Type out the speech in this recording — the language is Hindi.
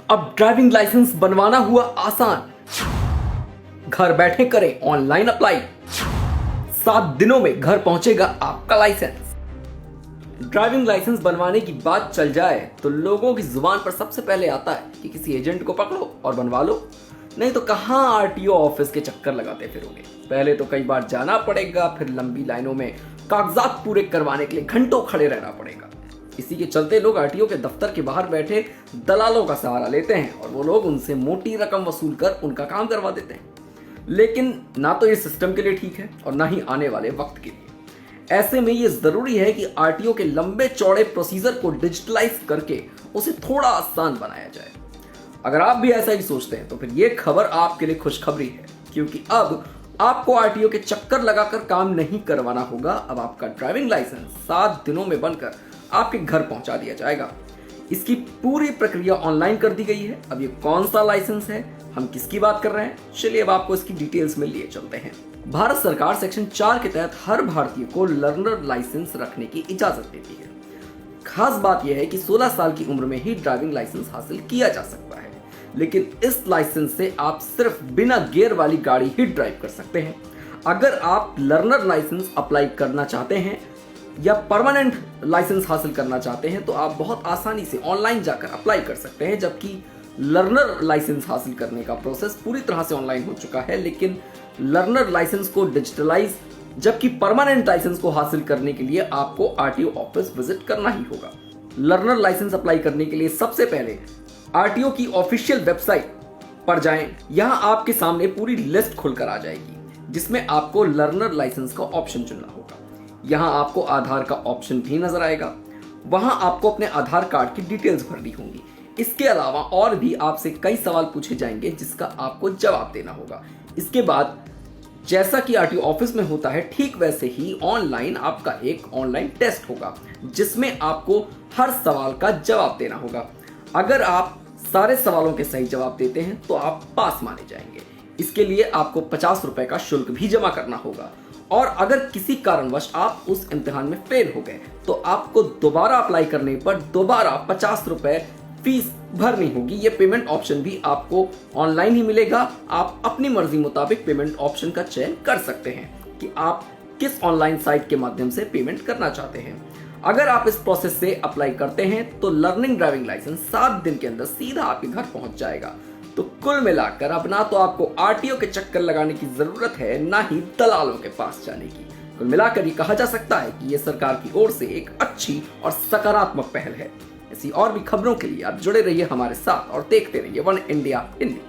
अब ड्राइविंग लाइसेंस बनवाना हुआ आसान। घर बैठे करें ऑनलाइन अप्लाई। 7 दिनों में घर पहुंचेगा आपका लाइसेंस। ड्राइविंग लाइसेंस बनवाने की बात चल जाए तो लोगों की जुबान पर सबसे पहले आता है कि किसी एजेंट को पकड़ो और बनवा लो, नहीं तो कहां आरटीओ ऑफिस के चक्कर लगाते फिरोगे। पहले तो कई बार जाना पड़ेगा, फिर लंबी लाइनों में कागजात पूरे करवाने के लिए घंटों खड़े रहना पड़ेगा। इसी के चलते लोग आरटीओ के दफ्तर के बाहर बैठे दलालों का सहारा लेते हैं और वो लोग उनसे मोटी रकम वसूल कर उनका काम करवा देते हैं। लेकिन ना तो ये सिस्टम के लिए ठीक है और ना ही आने वाले वक्त के लिए। ऐसे में ये जरूरी है कि आरटीओ के लंबे चौड़े प्रोसीजर को डिजिटलाइज करके उसे थोड़ा आसान बनाया जाए। अगर आप भी ऐसा ही सोचते हैं तो फिर ये खबर आपके लिए खुशखबरी है, क्योंकि अब आपको आरटीओ के चक्कर लगाकर काम नहीं करवाना होगा। अब आपका ड्राइविंग लाइसेंस 7 दिनों में बनकर आपके घर पहुंचा दिया जाएगा। इसकी पूरी प्रक्रिया ऑनलाइन कर दी गई है। अब ये कौन सा लाइसेंस है, हम किसकी बात कर रहे हैं, चलिए अब आपको इसकी डिटेल्स में लिए चलते हैं। भारत सरकार सेक्शन 4 के तहत हर भारतीय को लर्नर लाइसेंस रखने की इजाजत देती है। खास बात यह है कि 16 साल की उम्र में ही ड्राइविंग लाइसेंस हासिल किया जा सकता है, लेकिन इस लाइसेंस से आप सिर्फ बिना गियर वाली गाड़ी ही ड्राइव कर सकते हैं। अगर आप लर्नर लाइसेंस अप्लाई करना चाहते हैं या परमानेंट लाइसेंस हासिल करना चाहते हैं तो आप बहुत आसानी से ऑनलाइन जाकर अप्लाई कर सकते हैं, जबकि लर्नर लाइसेंस हासिल करने का प्रोसेस पूरी तरह से ऑनलाइन हो चुका है। लेकिन लर्नर लाइसेंस को डिजिटलाइज, जबकि परमानेंट लाइसेंस को हासिल करने के लिए आपको आरटीओ ऑफिस विजिट करना ही होगा। लर्नर लाइसेंस अप्लाई करने के लिए सबसे पहले आरटीओ की ऑफिशियल वेबसाइट पर जाएं। यहां आपके सामने पूरी लिस्ट खुलकर आ जाएगी, जिसमें आपको लर्नर लाइसेंस का ऑप्शन चुनना होगा। यहां आपको आधार का ऑप्शन भी नजर आएगा। वहां आपको अपने आधार कार्ड की डिटेल्स भरनी होंगी। इसके अलावा और भी आपसे कई सवाल पूछे जाएंगे जिसका आपको जवाब देना होगा। इसके बाद जैसा कि आरटीओ ऑफिस में होता है, ठीक वैसे ही ऑनलाइन आपका एक ऑनलाइन टेस्ट होगा, जिसमें आपको हर सवाल का जवाब देना होगा। अगर आप सारे सवालों के सही जवाब देते हैं तो आप पास माने जाएंगे। इसके लिए आपको 50 रुपए का शुल्क भी जमा करना होगा, और अगर किसी कारणवश आप उस इम्तिहान में फेल हो गए तो आपको दोबारा अप्लाई करने पर दोबारा 50 रुपए फीस भरनी होगी। ये पेमेंट ऑप्शन भी आपको ऑनलाइन ही मिलेगा। आप अपनी मर्जी मुताबिक पेमेंट ऑप्शन का चयन कर सकते हैं कि आप किस ऑनलाइन साइट के माध्यम से पेमेंट करना चाहते हैं। अगर आप इस प्रोसेस से अप्लाई करते हैं तो लर्निंग ड्राइविंग लाइसेंस 7 दिन के अंदर सीधा आपके घर पहुंच जाएगा। तो कुल मिलाकर अब ना तो आपको आरटीओ के चक्कर लगाने की जरूरत है, ना ही दलालों के पास जाने की। कुल मिलाकर ये कहा जा सकता है कि ये सरकार की ओर से एक अच्छी और सकारात्मक पहल है। ऐसी और भी खबरों के लिए आप जुड़े रहिए हमारे साथ और देखते रहिए वन इंडिया हिंदी।